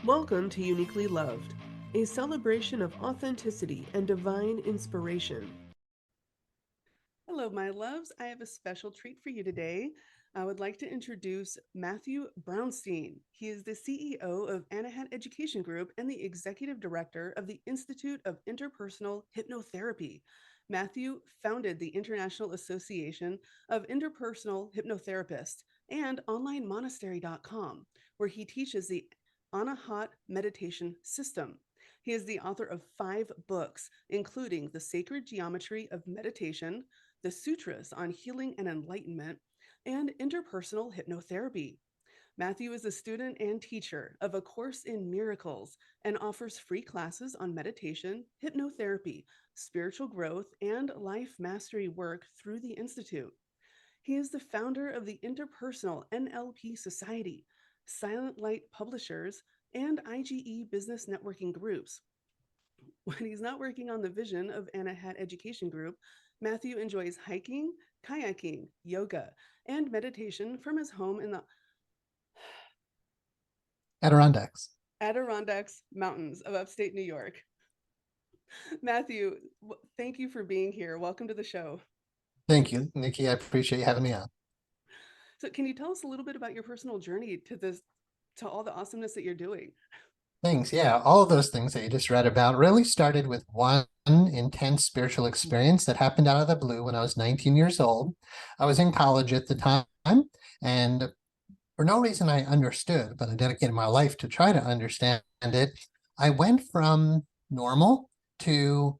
Welcome to Uniquely Loved, a celebration of authenticity and divine inspiration. Hello, my loves. I have a special treat for you today. I would like to introduce Matthew Brownstein. He is the CEO of Anahat Education Group and the Executive Director of the Institute of Interpersonal Hypnotherapy. Matthew founded the International Association of Interpersonal Hypnotherapists and OnlineMonastery.com, where he teaches the Anahat Meditation System. He is the author of 5 books, including The Sacred Geometry of Meditation, The Sutras on Healing and Enlightenment, and Interpersonal Hypnotherapy. Matthew is a student and teacher of A Course in Miracles and offers free classes on meditation, hypnotherapy, spiritual growth, and life mastery work through the Institute. He is the founder of the Interpersonal NLP Society, Silent Light Publishers, and IGE Business Networking Groups. When he's not working on the vision of Anahat Education Group, Matthew enjoys hiking, kayaking, yoga, and meditation from his home in the Adirondacks Mountains of upstate New York. Matthew, thank you for being here. Welcome to the show. Thank you, Nikki. I appreciate you having me on. So can you tell us a little bit about your personal journey to all the awesomeness that you're doing? Thanks. Yeah, all of those things that you just read about really started with one intense spiritual experience that happened out of the blue when I was 19 years old. I was in college at the time, and for no reason I understood, but I dedicated my life to try to understand it. I went from normal to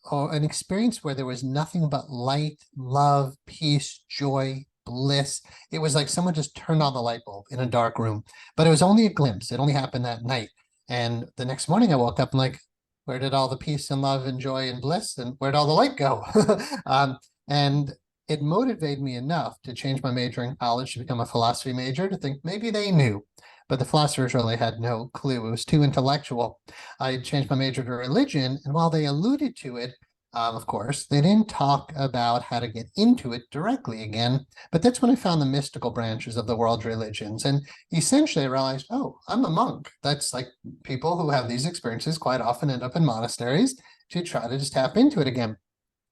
an experience where there was nothing but light, love, peace, joy, bliss. It was like someone just turned on the light bulb in a dark room, but it was only a glimpse. It only happened that night. And the next morning I woke up and like, where did all the peace and love and joy and bliss and where'd all the light go? And it motivated me enough to change my major in college to become a philosophy major, to think maybe they knew, but the philosophers really had no clue. It was too intellectual. I changed my major to religion, and while they alluded to it, of course, they didn't talk about how to get into it directly again, but that's when I found the mystical branches of the world's religions. And essentially I realized, oh, I'm a monk. That's like people who have these experiences quite often end up in monasteries to try to just tap into it again.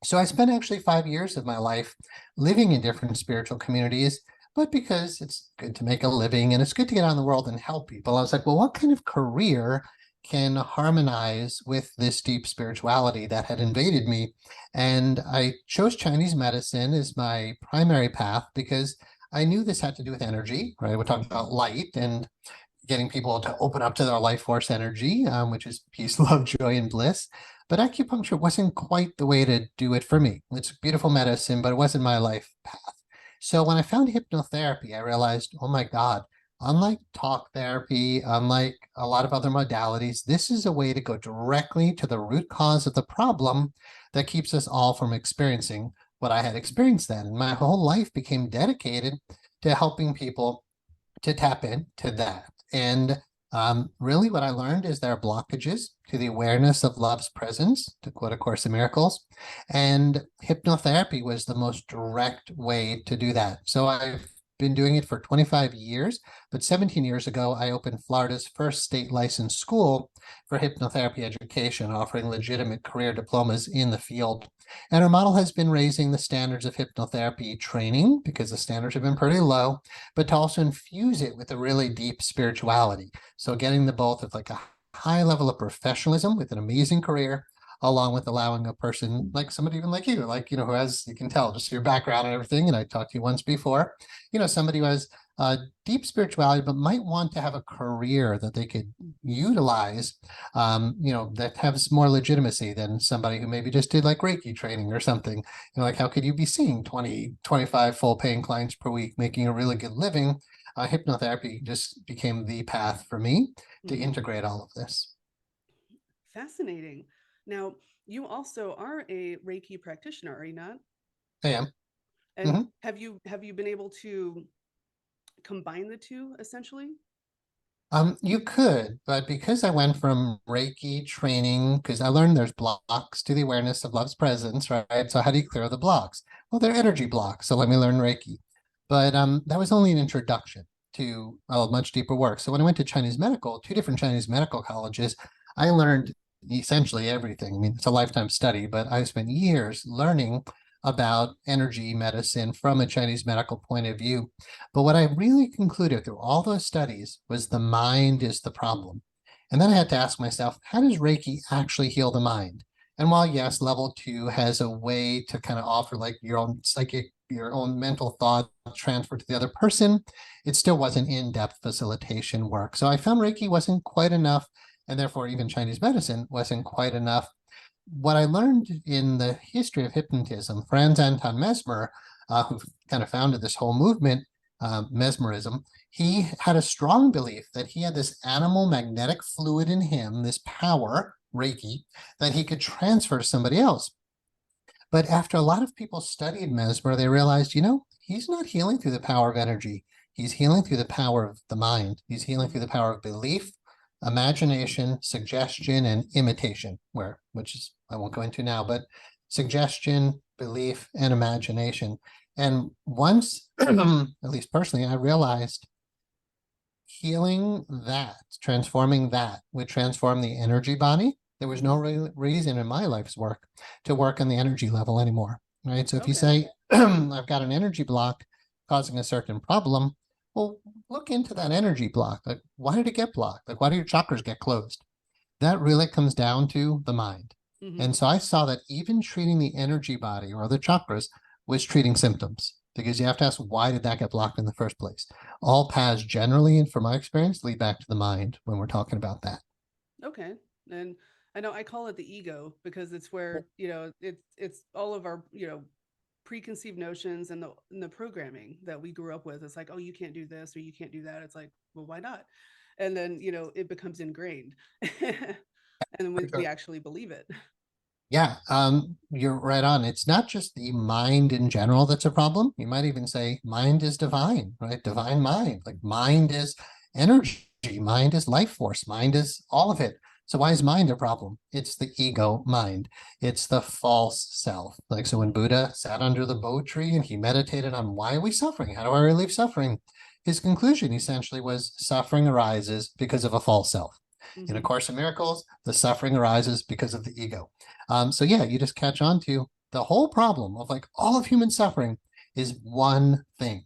So I spent actually 5 years of my life living in different spiritual communities, but because it's good to make a living and it's good to get out in the world and help people, I was like, well, what kind of career can harmonize with this deep spirituality that had invaded me? And I chose Chinese medicine as my primary path because I knew this had to do with energy, right? We're talking about light and getting people to open up to their life force energy, which is peace, love, joy, and bliss. But acupuncture wasn't quite the way to do it for me. It's beautiful medicine, but it wasn't my life path. So when I found hypnotherapy, I realized, oh my God, unlike talk therapy, unlike a lot of other modalities, this is a way to go directly to the root cause of the problem that keeps us all from experiencing what I had experienced then. And my whole life became dedicated to helping people to tap into that. And really what I learned is there are blockages to the awareness of love's presence, to quote A Course in Miracles. And hypnotherapy was the most direct way to do that. So I've been doing it for 25 years, but 17 years ago, I opened Florida's first state licensed school for hypnotherapy education, offering legitimate career diplomas in the field. And our model has been raising the standards of hypnotherapy training because the standards have been pretty low, but to also infuse it with a really deep spirituality. So getting the both of like a high level of professionalism with an amazing career, along with allowing a person like somebody even like you, who has, you can tell just your background and everything. And I talked to you once before, somebody who has deep spirituality, but might want to have a career that they could utilize, that has more legitimacy than somebody who maybe just did like Reiki training or something. Like how could you be seeing 20, 25 full paying clients per week, making a really good living? Hypnotherapy just became the path for me to integrate all of this. Fascinating. Now, you also are a Reiki practitioner, are you not? I am. And have you been able to combine the two essentially? You could, but because I went from Reiki training, because I learned there's blocks to the awareness of love's presence, right? So how do you clear the blocks? Well, they're energy blocks, so let me learn Reiki. But that was only an introduction. to a much deeper work. So when I went to Chinese medical, two different Chinese medical colleges, I learned essentially everything. I mean, it's a lifetime study, but I spent years learning about energy medicine from a Chinese medical point of view. But what I really concluded through all those studies was the mind is the problem. And then I had to ask myself, how does Reiki actually heal the mind? And while yes, level 2 has a way to kind of offer like your own psychic, your own mental thought transfer to the other person, it still wasn't in-depth facilitation work. So I found Reiki wasn't quite enough, and therefore even Chinese medicine wasn't quite enough. What I learned in the history of hypnotism, Franz Anton Mesmer, who kind of founded this whole movement, mesmerism, he had a strong belief that he had this animal magnetic fluid in him, this power, Reiki, that he could transfer to somebody else. But after a lot of people studied Mesmer, they realized, he's not healing through the power of energy. He's healing through the power of the mind. He's healing through the power of belief, imagination, suggestion, and imitation, which is I won't go into now, but suggestion, belief, and imagination. And once, at least personally, I realized healing that, transforming that would transform the energy body. There was no reason in my life's work to work on the energy level anymore, right? So if you say, I've got an energy block causing a certain problem, well, look into that energy block. Like, why did it get blocked? Like, why do your chakras get closed? That really comes down to the mind. And so I saw that even treating the energy body or the chakras was treating symptoms, because you have to ask, why did that get blocked in the first place? All paths generally, and from my experience, lead back to the mind when we're talking about that. Okay. And I know I call it the ego because it's where, it's all of our, preconceived notions and the programming that we grew up with. It's like, oh, you can't do this or you can't do that. It's like, well, why not? And then, it becomes ingrained and then we actually believe it. Yeah, you're right on. It's not just the mind in general that's a problem. You might even say mind is divine, right? Divine mind. Like mind is energy, mind is life force, mind is all of it. So why is mind a problem? It's the ego mind. It's the false self. Like, so when Buddha sat under the Bo tree and he meditated on why are we suffering? How do I relieve suffering? His conclusion essentially was suffering arises because of a false self. In A Course in Miracles, the suffering arises because of the ego. So yeah, you just catch on to the whole problem of like all of human suffering is one thing.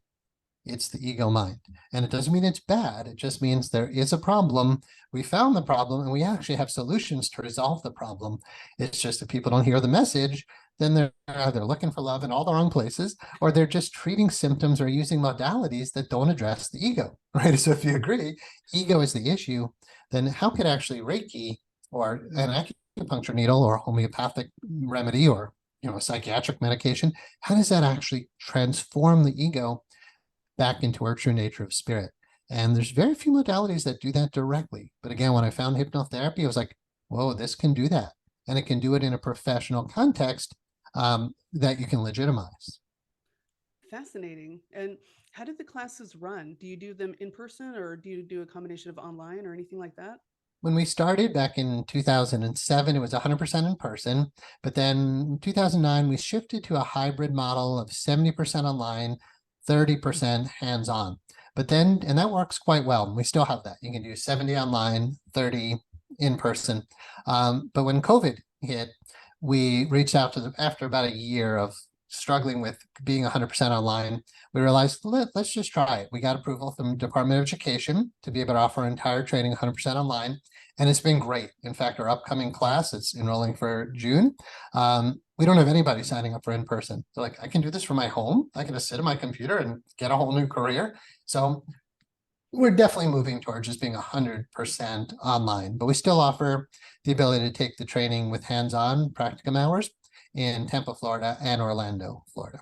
It's the ego mind. And it doesn't mean it's bad. It just means there is a problem. We found the problem and we actually have solutions to resolve the problem. It's just that people don't hear the message. Then they're either looking for love in all the wrong places, or they're just treating symptoms or using modalities that don't address the ego, right? So if you agree, ego is the issue, then how could actually Reiki or an acupuncture needle or homeopathic remedy or a psychiatric medication, how does that actually transform the ego back into our true nature of spirit? And there's very few modalities that do that directly. But again, when I found hypnotherapy, I was like, whoa, this can do that. And it can do it in a professional context that you can legitimize. Fascinating. And how did the classes run? Do you do them in person or do you do a combination of online or anything like that? When we started back in 2007, it was 100% in person. But then in 2009, we shifted to a hybrid model of 70% online, 30% hands-on. But then, and that works quite well. We still have that. You can do 70 online, 30 in person. But when COVID hit, we reached out to them after about a year of struggling with being 100% online. We realized, let's just try it. We got approval from the Department of Education to be able to offer entire training 100% online. And it's been great. In fact, our upcoming class, it's enrolling for June. We don't have anybody signing up for in-person. So like, I can do this from my home. I can just sit at my computer and get a whole new career. So we're definitely moving towards just being 100% online, but we still offer the ability to take the training with hands-on practicum hours in Tampa, Florida and Orlando, Florida.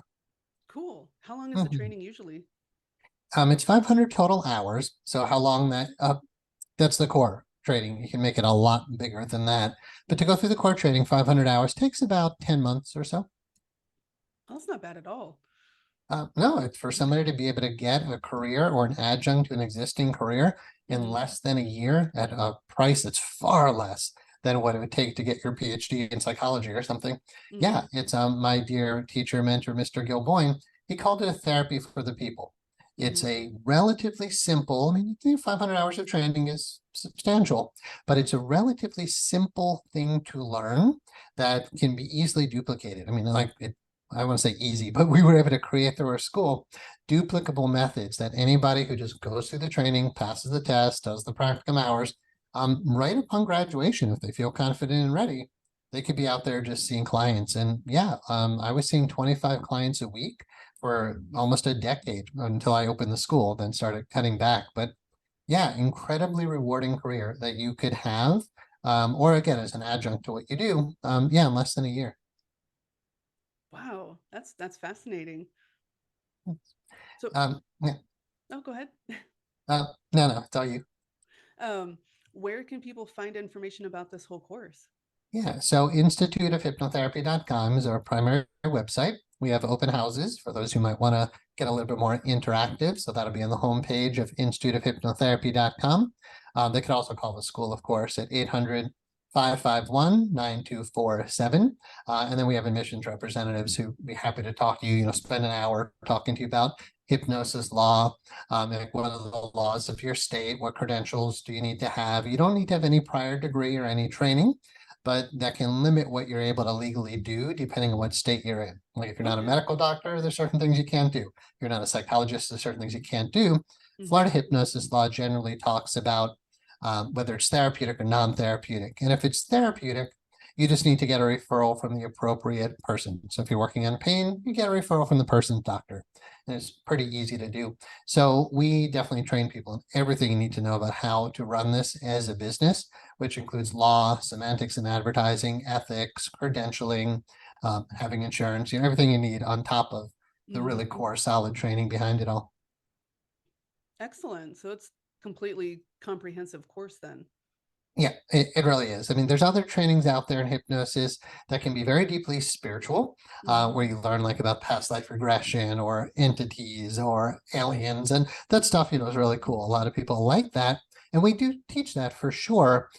Cool. How long is the training usually? It's 500 total hours. So how long that's the core training. You can make it a lot bigger than that. But to go through the core training, 500 hours takes about 10 months or so. Oh, that's not bad at all. No, it's for somebody to be able to get a career or an adjunct to an existing career in less than a year at a price that's far less than what it would take to get your PhD in psychology or something. Yeah, it's my dear teacher, mentor, Mr. Gilboyne, he called it a therapy for the people. It's a relatively simple, I mean, 500 hours of training is substantial, but it's a relatively simple thing to learn that can be easily duplicated. I mean, I want to say easy, but we were able to create through our school duplicable methods that anybody who just goes through the training, passes the test, does the practicum hours, right upon graduation, if they feel confident and ready, they could be out there just seeing clients. And yeah, I was seeing 25 clients a week for almost a decade until I opened the school, then started cutting back. But yeah, incredibly rewarding career that you could have, or again, as an adjunct to what you do, yeah, in less than a year. Wow, that's fascinating. So, Yeah, oh, go ahead. no, it's all you. Um, where can people find information about this whole course? Yeah, so instituteofhypnotherapy.com is our primary website. We have open houses for those who might want to get a little bit more interactive. So that'll be on the homepage of instituteofhypnotherapy.com. They could also call the school, of course, at 800-551-9247. And then we have admissions representatives who be happy to talk to you, spend an hour talking to you about hypnosis law, like what are the laws of your state, what credentials do you need to have? You don't need to have any prior degree or any training, but that can limit what you're able to legally do depending on what state you're in. Like if you're not a medical doctor, there's certain things you can't do. If you're not a psychologist, there's certain things you can't do. Florida hypnosis law generally talks about whether it's therapeutic or non-therapeutic. And if it's therapeutic, you just need to get a referral from the appropriate person. So if you're working on pain, you get a referral from the person's doctor. And it's pretty easy to do. So we definitely train people in everything you need to know about how to run this as a business, which includes law, semantics and advertising, ethics, credentialing, having insurance, everything you need on top of the really core solid training behind it all. Excellent. So it's completely comprehensive course then. Yeah, it really is. I mean, there's other trainings out there in hypnosis that can be very deeply spiritual, where you learn like about past life regression or entities or aliens, and that stuff, is really cool. A lot of people like that, and we do teach that for sure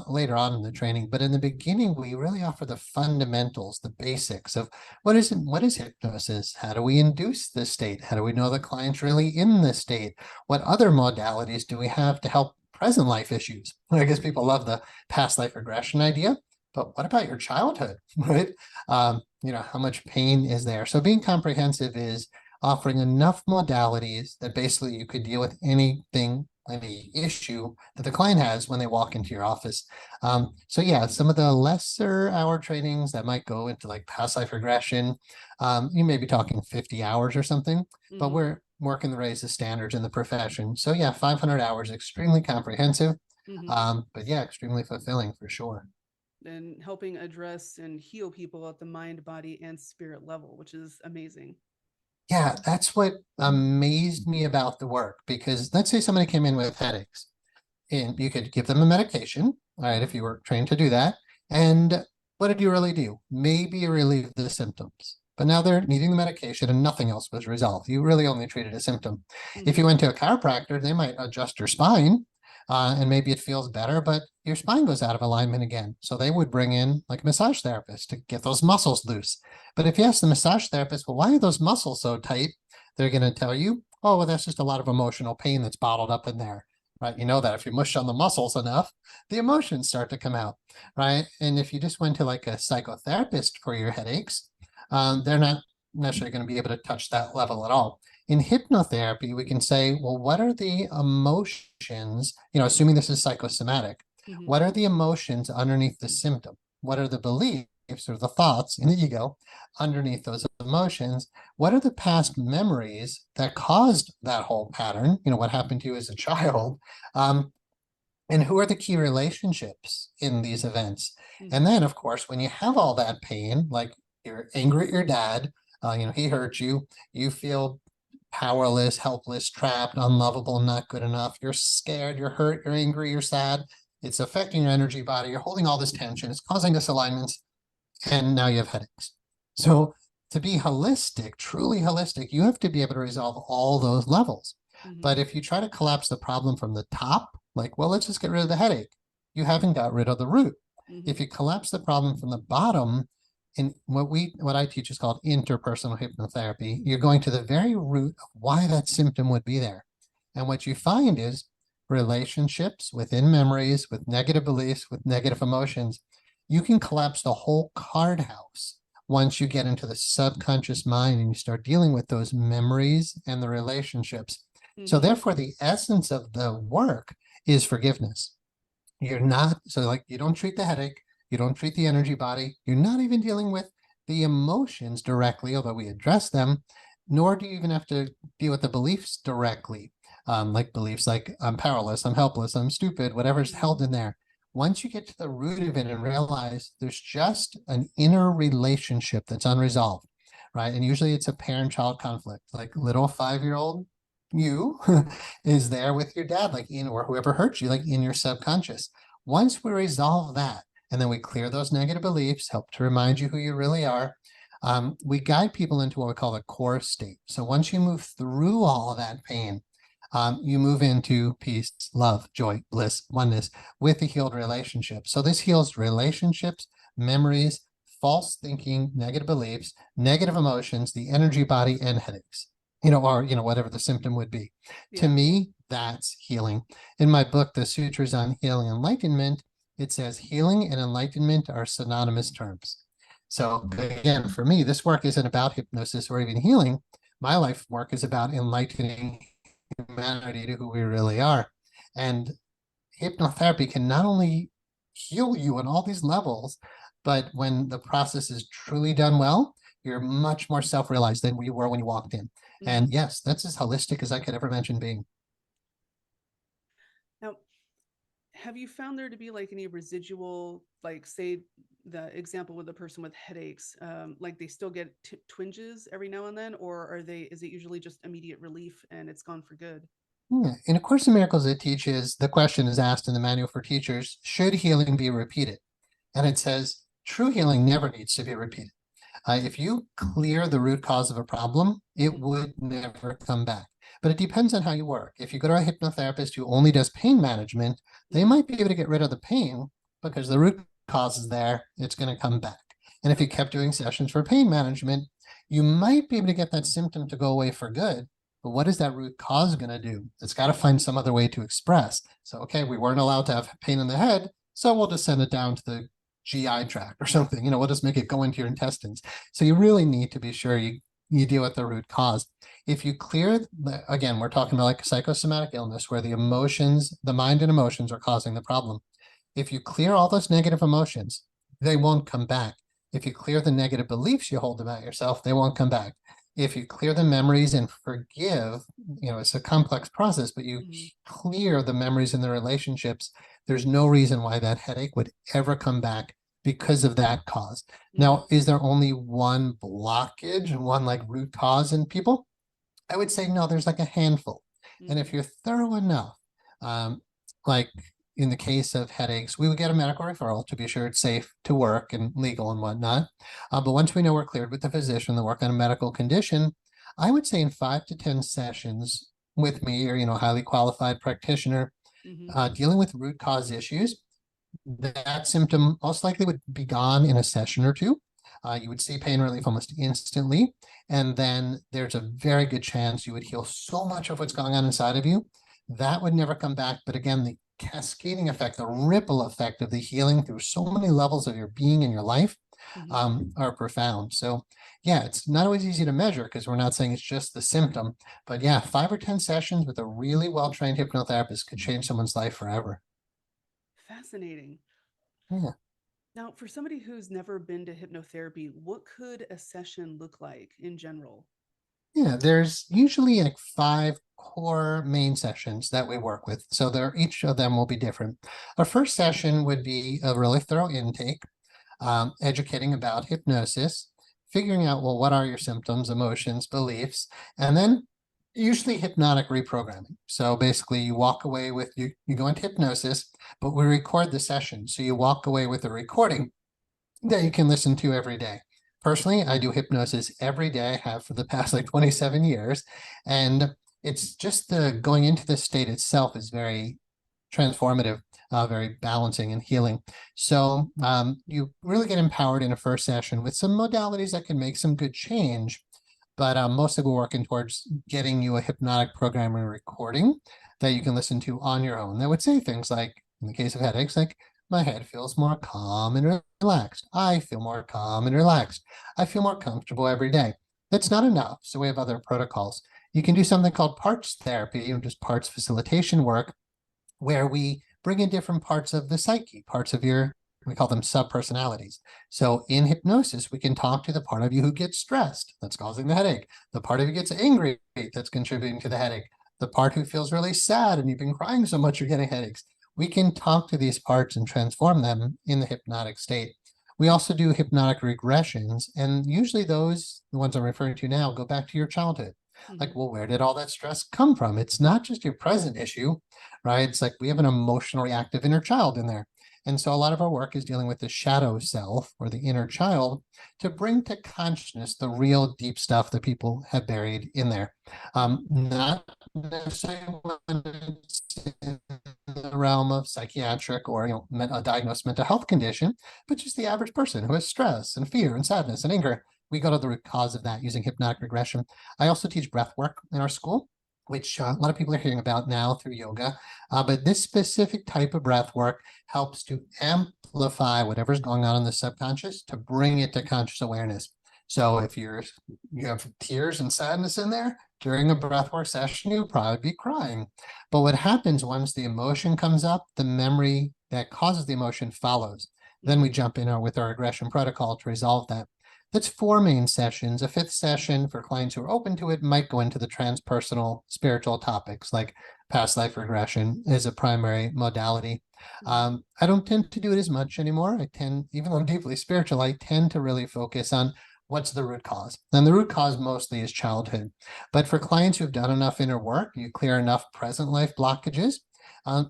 later on in the training. But in the beginning, we really offer the fundamentals, the basics of what is hypnosis? How do we induce this state? How do we know the client's really in this state? What other modalities do we have to help present life issues? I guess people love the past life regression idea, but what about your childhood, right? How much pain is there? So being comprehensive is offering enough modalities that basically you could deal with anything, any issue that the client has when they walk into your office. So yeah, some of the lesser hour trainings that might go into like past life regression, you may be talking 50 hours or something, but we're working to raise the standards in the profession. So yeah, 500 hours, extremely comprehensive, but yeah, extremely fulfilling for sure. And helping address and heal people at the mind, body, and spirit level, which is amazing. Yeah, that's what amazed me about the work, because let's say somebody came in with headaches and you could give them a medication, all right, if you were trained to do that. And what did you really do? Maybe you relieved the symptoms, but now they're needing the medication and nothing else was resolved. You really only treated a symptom. If you went to a chiropractor, they might adjust your spine and maybe it feels better, but your spine goes out of alignment again. So they would bring in like a massage therapist to get those muscles loose. But if you ask the massage therapist, well, why are those muscles so tight? They're going to tell you, oh, well, that's just a lot of emotional pain that's bottled up in there. Right? You know that if you mush on the muscles enough, the emotions start to come out, right? And if you just went to like a psychotherapist for your headaches, they're not necessarily going to be able to touch that level at all. In hypnotherapy, we can say, well, what are the emotions, assuming this is psychosomatic, what are the emotions underneath the symptom? What are the beliefs or the thoughts in the ego underneath those emotions? What are the past memories that caused that whole pattern? What happened to you as a child? And who are the key relationships in these events? And then, of course, when you have all that pain, like you're angry at your dad, he hurt you, you feel powerless, helpless, trapped, unlovable, not good enough. You're scared, you're hurt, you're angry, you're sad. It's affecting your energy body. You're holding all this tension. It's causing disalignments. And now you have headaches. So to be holistic, truly holistic, you have to be able to resolve all those levels. But if you try to collapse the problem from the top, like, well, let's just get rid of the headache, you haven't got rid of the root. If you collapse the problem from the bottom, in what I teach is called interpersonal hypnotherapy. You're going to the very root of why that symptom would be there. And what you find is relationships within memories, with negative beliefs, with negative emotions. You can collapse the whole card house once you get into the subconscious mind and you start dealing with those memories and the relationships. So therefore, the essence of the work is forgiveness. You're not, so like you don't treat the headache, you don't treat the energy body, you're not even dealing with the emotions directly, although we address them, nor do you even have to deal with the beliefs directly. Like beliefs like I'm powerless, I'm helpless, I'm stupid, whatever's held in there. Once you get to the root of it and realize there's just an inner relationship that's unresolved, right? And usually it's a parent-child conflict, like little 5-year-old you is there with your dad, like in, or whoever hurt you, like in your subconscious. Once we resolve that, and then we clear those negative beliefs, help to remind you who you really are, we guide people into what we call the core state. So once you move through all of that pain, you move into peace, love, joy, bliss, oneness with a healed relationship. So this heals relationships, memories, false thinking, negative beliefs, negative emotions, the energy body, and headaches, or, whatever the symptom would be. Yeah. To me, that's healing. In my book, The Sutras on Healing and Enlightenment, it says healing and enlightenment are synonymous terms. So again, for me, this work isn't about hypnosis or even healing. My life work is about enlightening humanity to who we really are. And hypnotherapy can not only heal you on all these levels, but when the process is truly done well, you're much more self-realized than you were when you walked in. And yes, that's as holistic as I could ever imagine being. Now, have you found there to be like any residual, like say the example with the person with headaches, like they still get twinges every now and then, or is it usually just immediate relief and it's gone for good? Yeah. In A Course in Miracles, it teaches, the question is asked in the Manual for Teachers, should healing be repeated? And it says, true healing never needs to be repeated. If you clear the root cause of a problem, it would never come back. But it depends on how you work. If you go to a hypnotherapist who only does pain management, they might be able to get rid of the pain because the root cause is there, it's going to come back. And if you kept doing sessions for pain management, you might be able to get that symptom to go away for good. But what is that root cause going to do? It's got to find some other way to express. So, okay, we weren't allowed to have pain in the head, so we'll just send it down to the GI tract or something, we'll just make it go into your intestines. So you really need to be sure you deal with the root cause. If you clear, again, we're talking about like psychosomatic illness where the emotions, the mind and emotions are causing the problem. If you clear all those negative emotions, they won't come back. If you clear the negative beliefs you hold about yourself, they won't come back. If you clear the memories and forgive, it's a complex process, but you clear the memories and the relationships, there's no reason why that headache would ever come back because of that cause. Now, is there only one blockage, one like root cause in people? I would say no, there's like a handful. And if you're thorough enough, like in the case of headaches, we would get a medical referral to be sure it's safe to work and legal and whatnot. But once we know we're cleared with the physician to work on a medical condition, I would say in 5 to 10 sessions with me or, highly qualified practitioner, dealing with root cause issues, that symptom most likely would be gone in a session or two. You would see pain relief almost instantly. And then there's a very good chance you would heal so much of what's going on inside of you. That would never come back. But again, the cascading effect, the ripple effect of the healing through so many levels of your being and your life are profound. So yeah, it's not always easy to measure because we're not saying it's just the symptom. But yeah, 5 or 10 sessions with a really well-trained hypnotherapist could change someone's life forever. Fascinating. Yeah. Now, for somebody who's never been to hypnotherapy, what could a session look like in general? Yeah, there's usually like 5 core main sessions that we work with. So each of them will be different. Our first session would be a really thorough intake, educating about hypnosis, figuring out, well, what are your symptoms, emotions, beliefs, and then usually hypnotic reprogramming. So basically you walk away with, you go into hypnosis, but we record the session. So you walk away with a recording that you can listen to every day. Personally, I do hypnosis every day. I have for the past like 27 years. And it's just the going into the state itself is very transformative. very balancing and healing. So you really get empowered in a first session with some modalities that can make some good change. But mostly we're working towards getting you a hypnotic programming recording that you can listen to on your own that would say things like, in the case of headaches, like, my head feels more calm and relaxed. I feel more calm and relaxed. I feel more comfortable every day. That's not enough. So we have other protocols. You can do something called parts therapy, or just parts facilitation work, where we bring in different parts of the psyche, parts of we call them subpersonalities. So in hypnosis, we can talk to the part of you who gets stressed, that's causing the headache, the part of you gets angry, that's contributing to the headache, the part who feels really sad and you've been crying so much you're getting headaches. We can talk to these parts and transform them in the hypnotic state. We also do hypnotic regressions, and usually those, the ones I'm referring to now, go back to your childhood. Like, well, where did all that stress come from? It's not just your present issue, right? It's like we have an emotional, reactive inner child in there. And so a lot of our work is dealing with the shadow self, or the inner child, to bring to consciousness the real deep stuff that people have buried in there. Not necessarily when it's in the realm of psychiatric or a diagnosed mental health condition, but just the average person who has stress and fear and sadness and anger. We go to the root cause of that using hypnotic regression. I also teach breath work in our school, which a lot of people are hearing about now through yoga. But this specific type of breath work helps to amplify whatever's going on in the subconscious to bring it to conscious awareness. So if you have tears and sadness in there during a breathwork session, you'll probably be crying. But what happens once the emotion comes up, the memory that causes the emotion follows. Then we jump in with our regression protocol to resolve that. That's 4 main sessions. A 5th session for clients who are open to it might go into the transpersonal spiritual topics, like past life regression is a primary modality. I don't tend to do it as much anymore. Even though I'm deeply spiritual, I tend to really focus on what's the root cause. And the root cause mostly is childhood. But for clients who've done enough inner work, you clear enough present life blockages,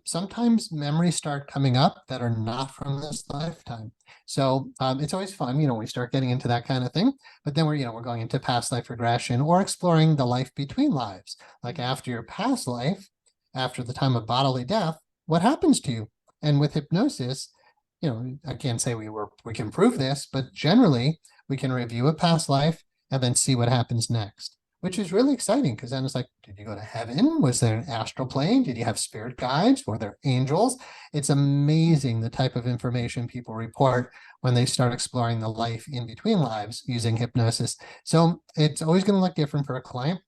sometimes memories start coming up that are not from this lifetime. So it's always fun, we start getting into that kind of thing, but then we're going into past life regression or exploring the life between lives. Like after your past life, after the time of bodily death, what happens to you? And with hypnosis, I can't say we can prove this, but generally we can review a past life and then see what happens next, which is really exciting because then it's like, did you go to heaven? Was there an astral plane? Did you have spirit guides? Were there angels? It's amazing the type of information people report when they start exploring the life in between lives using hypnosis. So it's always going to look different for a client,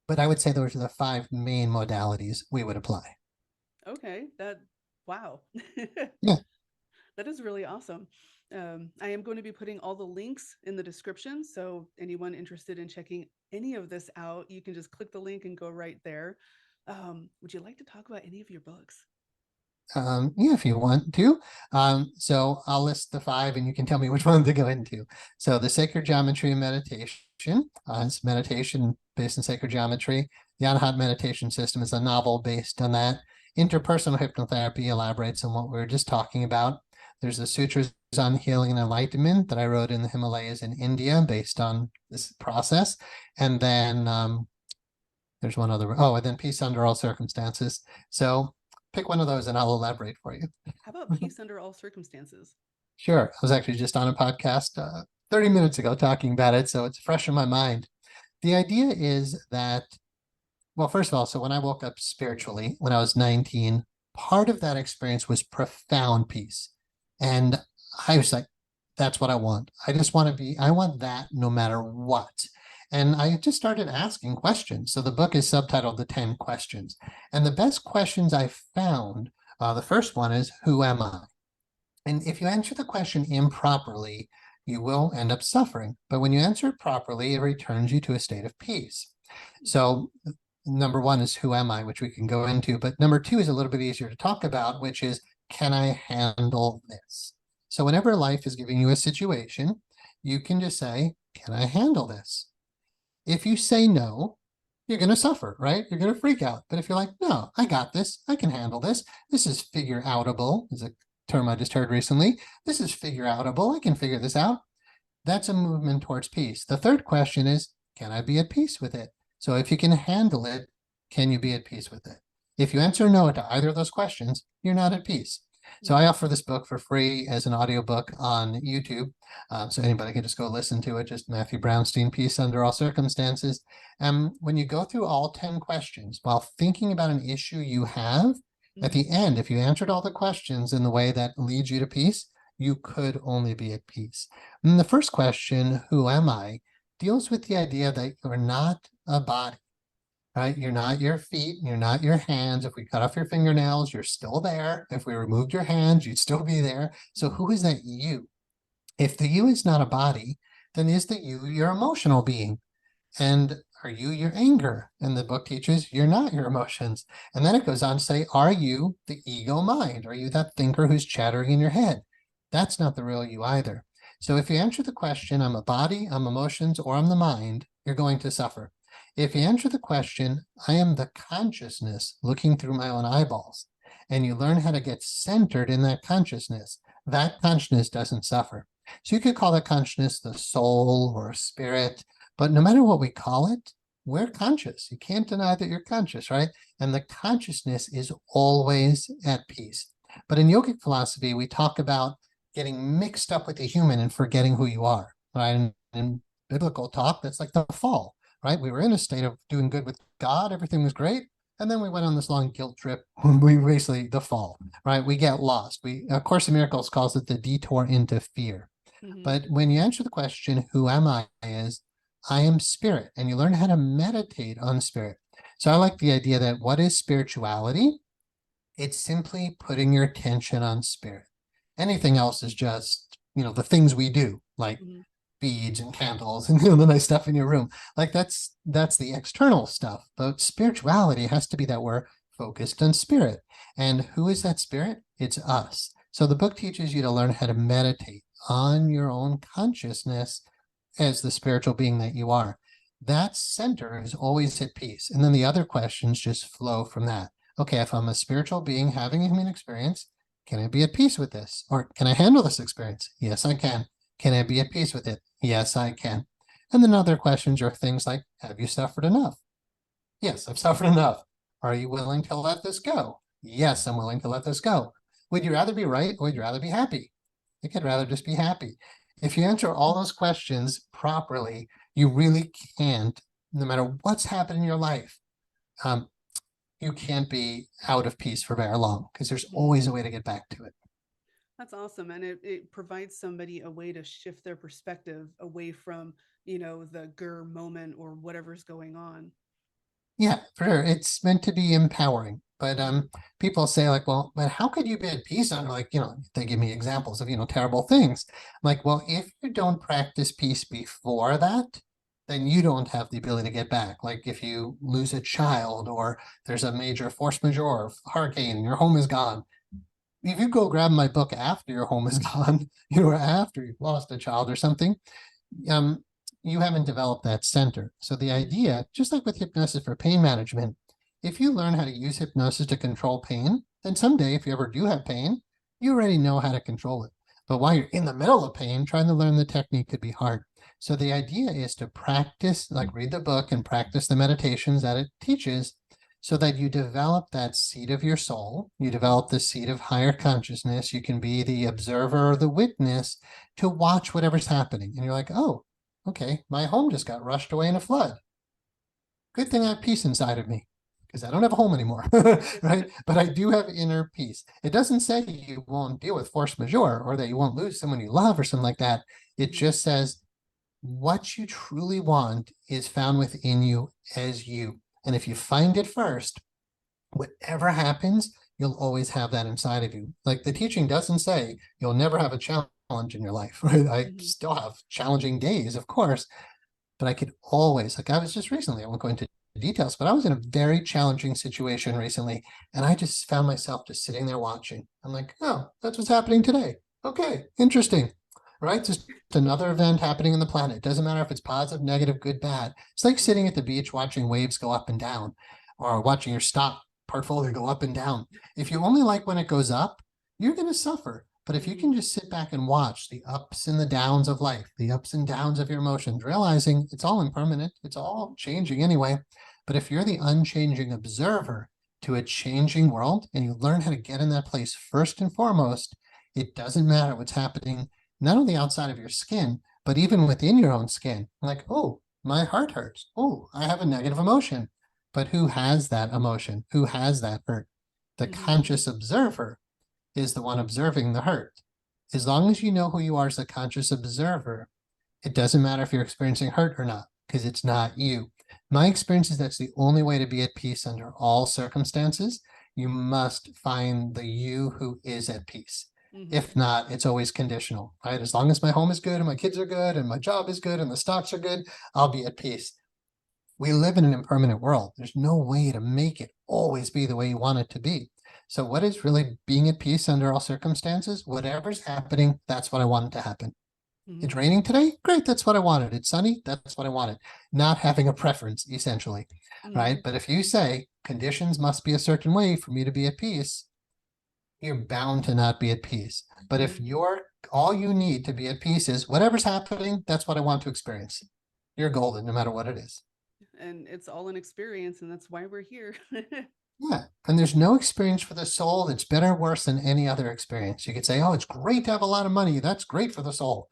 but I would say those are the 5 main modalities we would apply. Okay, wow. Yeah. That is really awesome. I am going to be putting all the links in the description. So anyone interested in checking any of this out, you can just click the link and go right there. Would you like to talk about any of your books? Yeah, if you want to. So I'll list the 5 and you can tell me which one to go into. So the Sacred Geometry and Meditation, it's meditation based in sacred geometry. The Anahat Meditation System is a novel based on that. Interpersonal Hypnotherapy elaborates on what we were just talking about. There's the Sutras on Healing and Enlightenment that I wrote in the Himalayas in India based on this process. And then there's one other, and then Peace Under All Circumstances. So pick one of those and I'll elaborate for you. How about Peace Under All Circumstances? Sure. I was actually just on a podcast 30 minutes ago talking about it, so it's fresh in my mind. The idea is that, well, first of all, so when I woke up spiritually when I was 19, part of that experience was profound peace. And I was like, that's what I want. I want that no matter what. And I just started asking questions. So the book is subtitled The 10 Questions. And the best questions I found, the first one is, who am I? And if you answer the question improperly, you will end up suffering. But when you answer it properly, it returns you to a state of peace. So number 1 is, who am I, which we can go into. But number 2 is a little bit easier to talk about, which is, can I handle this? So whenever life is giving you a situation, you can just say, can I handle this? If you say no, you're going to suffer, right? You're going to freak out. But if you're like, no, I got this. I can handle this. This is figure outable, is a term I just heard recently. This is figure outable. I can figure this out. That's a movement towards peace. The third question is, can I be at peace with it? So if you can handle it, can you be at peace with it? If you answer no to either of those questions, you're not at peace. So I offer this book for free as an audiobook on YouTube. So anybody can just go listen to it, just Matthew Brownstein, Peace Under All Circumstances. When you go through all 10 questions while thinking about an issue you have, at the end, if you answered all the questions in the way that leads you to peace, you could only be at peace. And the first question, who am I, deals with the idea that you're not a body, right? You're not your feet, you're not your hands. If we cut off your fingernails, you're still there. If we removed your hands, you'd still be there. So who is that you? If the you is not a body, then is the you your emotional being? And are you your anger? And the book teaches you're not your emotions. And then it goes on to say, are you the ego mind? Are you that thinker who's chattering in your head? That's not the real you either. So if you answer the question, I'm a body, I'm emotions, or I'm the mind, you're going to suffer. If you answer the question, I am the consciousness looking through my own eyeballs, and you learn how to get centered in that consciousness doesn't suffer. So you could call that consciousness the soul or spirit, but no matter what we call it, we're conscious. You can't deny that you're conscious, right? And the consciousness is always at peace. But in yogic philosophy, we talk about getting mixed up with the human and forgetting who you are, right? And in biblical talk, that's like the fall, right? We were in a state of doing good with God, everything was great, and then we went on this long guilt trip. We basically, the fall, right? We get lost. A Course in Miracles calls it the detour into fear. But when you answer the question, who am I, is I am spirit, and you learn how to meditate on spirit. So I like the idea that what is spirituality? It's simply putting your attention on spirit. Anything else is just, the things we do, like beads and candles and the nice stuff in your room. Like that's the external stuff. But spirituality has to be that we're focused on spirit. And who is that spirit? It's us. So the book teaches you to learn how to meditate on your own consciousness as the spiritual being that you are. That center is always at peace. And then the other questions just flow from that. Okay, if I'm a spiritual being having a human experience, can I be at peace with this? Or can I handle this experience? Yes, I can. Can I be at peace with it? Yes, I can. And then other questions are things like, have you suffered enough? Yes, I've suffered enough. Are you willing to let this go? Yes, I'm willing to let this go. Would you rather be right or would you rather be happy? I think I'd rather just be happy. If you answer all those questions properly, you really can't, no matter what's happened in your life, you can't be out of peace for very long because there's always a way to get back to it. That's awesome. And it provides somebody a way to shift their perspective away from, the grr moment or whatever's going on. Yeah, for sure. It's meant to be empowering. But people say like, well, but how could you be at peace? And like, they give me examples of, terrible things. Like, well, if you don't practice peace before that, then you don't have the ability to get back. Like if you lose a child or there's a major force majeure, hurricane, your home is gone. If you go grab my book after your home is gone, or after you've lost a child or something, you haven't developed that center. So the idea, just like with hypnosis for pain management, if you learn how to use hypnosis to control pain, then someday, if you ever do have pain, you already know how to control it. But while you're in the middle of pain, trying to learn the technique could be hard. So the idea is to practice, like read the book and practice the meditations that it teaches so that you develop that seat of your soul, you develop the seat of higher consciousness, you can be the observer or the witness to watch whatever's happening. And you're like, oh, okay, my home just got rushed away in a flood. Good thing I have peace inside of me because I don't have a home anymore, right? But I do have inner peace. It doesn't say you won't deal with force majeure or that you won't lose someone you love or something like that. It just says what you truly want is found within you as you. And if you find it first, whatever happens, you'll always have that inside of you. Like the teaching doesn't say you'll never have a challenge in your life, right? I still have challenging days, of course, but I could always, like I was just recently, I won't go into details, but I was in a very challenging situation recently, and I just found myself just sitting there watching. I'm like, oh, that's what's happening today. Okay, interesting, right? Just another event happening on the planet. It doesn't matter if it's positive, negative, good, bad. It's like sitting at the beach watching waves go up and down, or watching your stock portfolio go up and down. If you only like when it goes up, you're going to suffer. But if you can just sit back and watch the ups and the downs of life, the ups and downs of your emotions, realizing it's all impermanent, it's all changing anyway. But if you're the unchanging observer, to a changing world and you learn how to get in that place first and foremost, it doesn't matter what's happening, not only outside of your skin, but even within your own skin. Like, oh, my heart hurts. Oh, I have a negative emotion. But who has that emotion? Who has that hurt? The conscious observer is the one observing the hurt. As long as you know who you are as a conscious observer, it doesn't matter if you're experiencing hurt or not, because it's not you. My experience is that's the only way to be at peace under all circumstances. You must find the you who is at peace. If not, it's always conditional, right? As long as my home is good and my kids are good and my job is good and the stocks are good, I'll be at peace. We live in an impermanent world. There's no way to make it always be the way you want it to be. So what is really being at peace under all circumstances? Whatever's happening, that's what I want it to happen. It's raining today? Great, that's what I wanted. It's sunny? That's what I wanted. Not having a preference, essentially, right? But if you say conditions must be a certain way for me to be at peace, you're bound to not be at peace. But if all you need to be at peace is whatever's happening, that's what I want to experience. You're golden, no matter what it is. And it's all an experience, and that's why we're here. Yeah, and there's no experience for the soul that's better or worse than any other experience. You could say, oh, it's great to have a lot of money. That's great for the soul.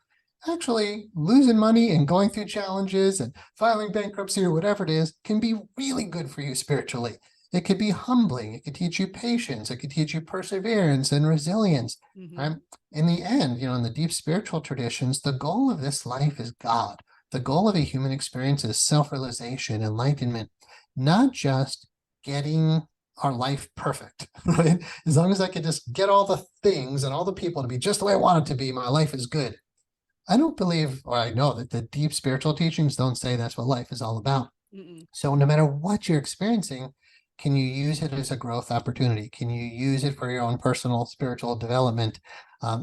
Actually, losing money and going through challenges and filing bankruptcy or whatever it is can be really good for you spiritually. It could be humbling. It could teach you patience. It could teach you perseverance and resilience. In the end, in the deep spiritual traditions, the goal of this life is God. The goal of a human experience is self-realization, enlightenment, not just getting our life perfect, right? As long as I can just get all the things and all the people to be just the way I want it to be, my life is good. I don't believe, or I know that the deep spiritual teachings don't say that's what life is all about. So no matter what you're experiencing, can you use it as a growth opportunity? Can you use it for your own personal spiritual development?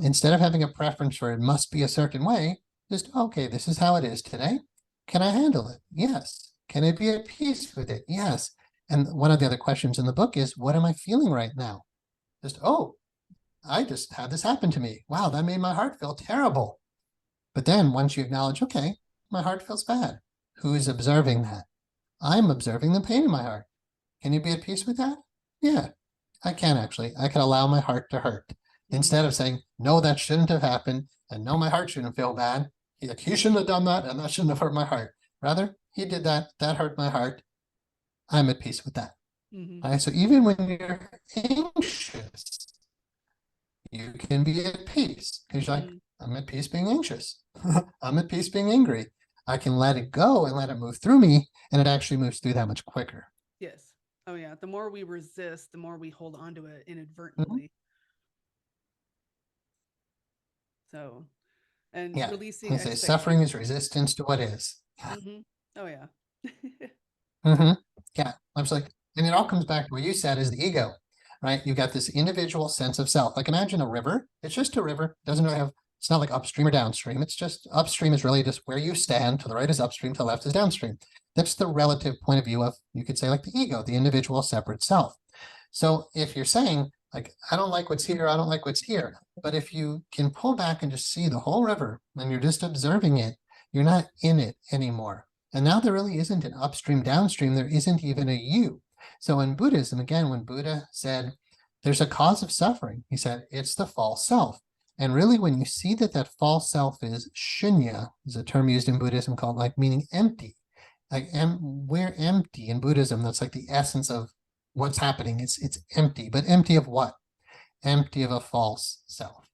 Instead of having a preference for it must be a certain way, just, okay, this is how it is today. Can I handle it? Yes. Can I be at peace with it? Yes. And one of the other questions in the book is, what am I feeling right now? Just, oh, I just had this happen to me. Wow, that made my heart feel terrible. But then once you acknowledge, okay, my heart feels bad. Who is observing that? I'm observing the pain in my heart. Can you be at peace with that? Yeah, I can actually. I can allow my heart to hurt. Instead of saying, no, that shouldn't have happened, and no, my heart shouldn't feel bad. He shouldn't have done that, and that shouldn't have hurt my heart. Rather, he did that. That hurt my heart. I'm at peace with that. Right? So even when you're anxious, you can be at peace because you're like, I'm at peace being anxious. I'm at peace being angry. I can let it go and let it move through me, and it actually moves through that much quicker. Yes. Oh, yeah. The more we resist, the more we hold on to it inadvertently. So, and releasing expectations. Suffering is resistance to what is. Oh, yeah. Yeah, absolutely. And it all comes back to what you said is the ego, right? You've got this individual sense of self. Like imagine a river. It's just a river. It doesn't really have, it's not like upstream or downstream. It's just upstream is really just where you stand. To the right is upstream, to the left is downstream. That's the relative point of view of, you could say like the ego, the individual separate self. So if you're saying like, I don't like what's here, I don't like what's here. But if you can pull back and just see the whole river and you're just observing it, you're not in it anymore. And now there really isn't an upstream, downstream. There isn't even a you. So in Buddhism, again, when Buddha said, there's a cause of suffering, he said, it's the false self. And really, when you see that that false self is shunya, is a term used in Buddhism called like meaning empty. Like we're empty in Buddhism. That's like the essence of what's happening. It's empty, but empty of what? Empty of a false self,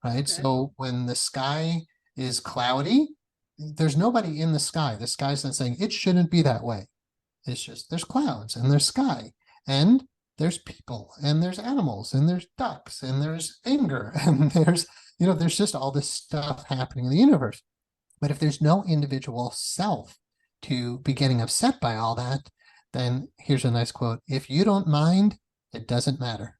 right? Okay. So when the sky is cloudy, there's nobody in the sky. The sky's not saying it shouldn't be that way. It's just there's clouds and there's sky and there's people and there's animals and there's ducks and there's anger and there's, there's just all this stuff happening in the universe. But if there's no individual self to be getting upset by all that, then here's a nice quote. If you don't mind, it doesn't matter.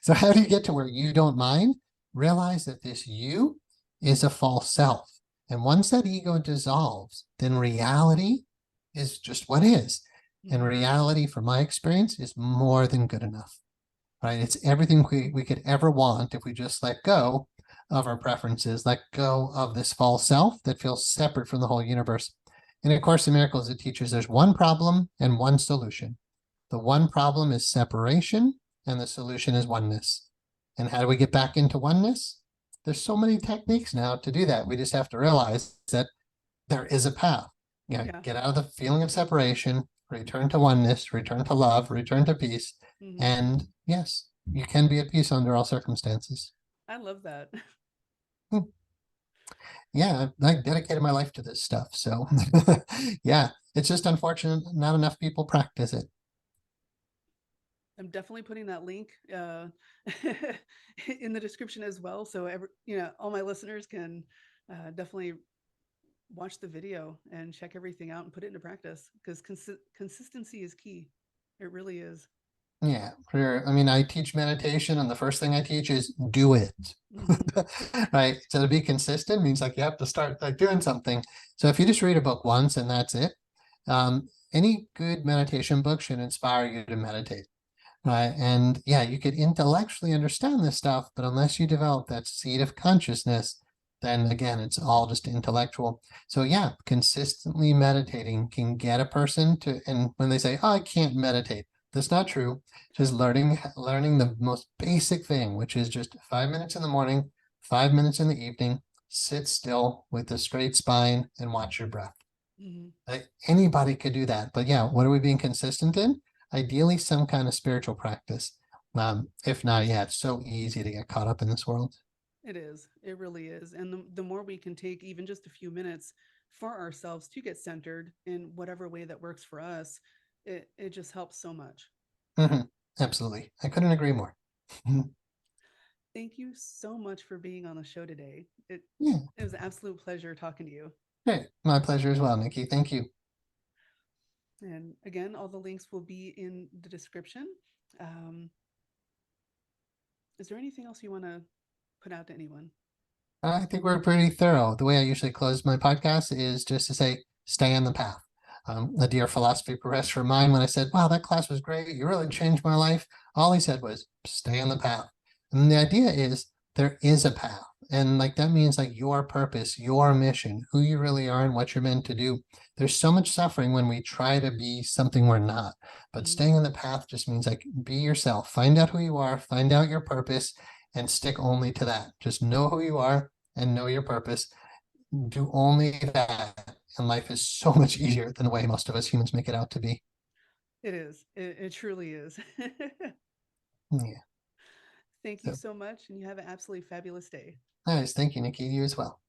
So how do you get to where you don't mind? Realize that this you is a false self. And once that ego dissolves, then reality is just what is. And reality, from my experience, is more than good enough, right? It's everything we could ever want if we just let go of our preferences, let go of this false self that feels separate from the whole universe. And of course, in Miracles, it teaches there's one problem and one solution. The one problem is separation, and the solution is oneness. And how do we get back into oneness? There's so many techniques now to do that. We just have to realize that there is a path. Yeah. Get out of the feeling of separation, return to oneness, return to love, return to peace. And yes, you can be at peace under all circumstances. I love that. Yeah, I dedicated my life to this stuff. So yeah, it's just unfortunate not enough people practice it. I'm definitely putting that link in the description as well. So all my listeners can definitely watch the video and check everything out and put it into practice, because consistency is key. It really is. Yeah, I mean, I teach meditation, and the first thing I teach is do it. Right? So to be consistent means like you have to start like doing something. So if you just read a book once and that's it, any good meditation book should inspire you to meditate. Right. And yeah, you could intellectually understand this stuff, but unless you develop that seed of consciousness, then again, it's all just intellectual. So yeah, consistently meditating can get a person to, and when they say, oh, I can't meditate, that's not true. Just learning the most basic thing, which is just 5 minutes in the morning, 5 minutes in the evening, sit still with a straight spine and watch your breath. Like anybody could do that. But yeah, what are we being consistent in? Ideally, some kind of spiritual practice. If not, yeah, it's so easy to get caught up in this world. It is. It really is. And the more we can take even just a few minutes for ourselves to get centered in whatever way that works for us, it just helps so much. Absolutely. I couldn't agree more. Thank you so much for being on the show today. It was an absolute pleasure talking to you. Great. My pleasure as well, Nikki. Thank you. And again, all the links will be in the description. Is there anything else you want to put out to anyone? I think we're pretty thorough. The way I usually close my podcast is just to say, stay on the path. A dear philosophy professor of mine, when I said, wow, that class was great, you really changed my life, all he said was, stay on the path. And the idea is there is a path. And like that means like your purpose, your mission, who you really are and what you're meant to do. There's so much suffering when we try to be something we're not. But staying on the path just means like be yourself, find out who you are, find out your purpose, and stick only to that. Just know who you are and know your purpose. Do only that. And life is so much easier than the way most of us humans make it out to be. It is. It truly is. Yeah. Thank you so much. And you have an absolutely fabulous day. Nice. Thank you, Nikki. You as well.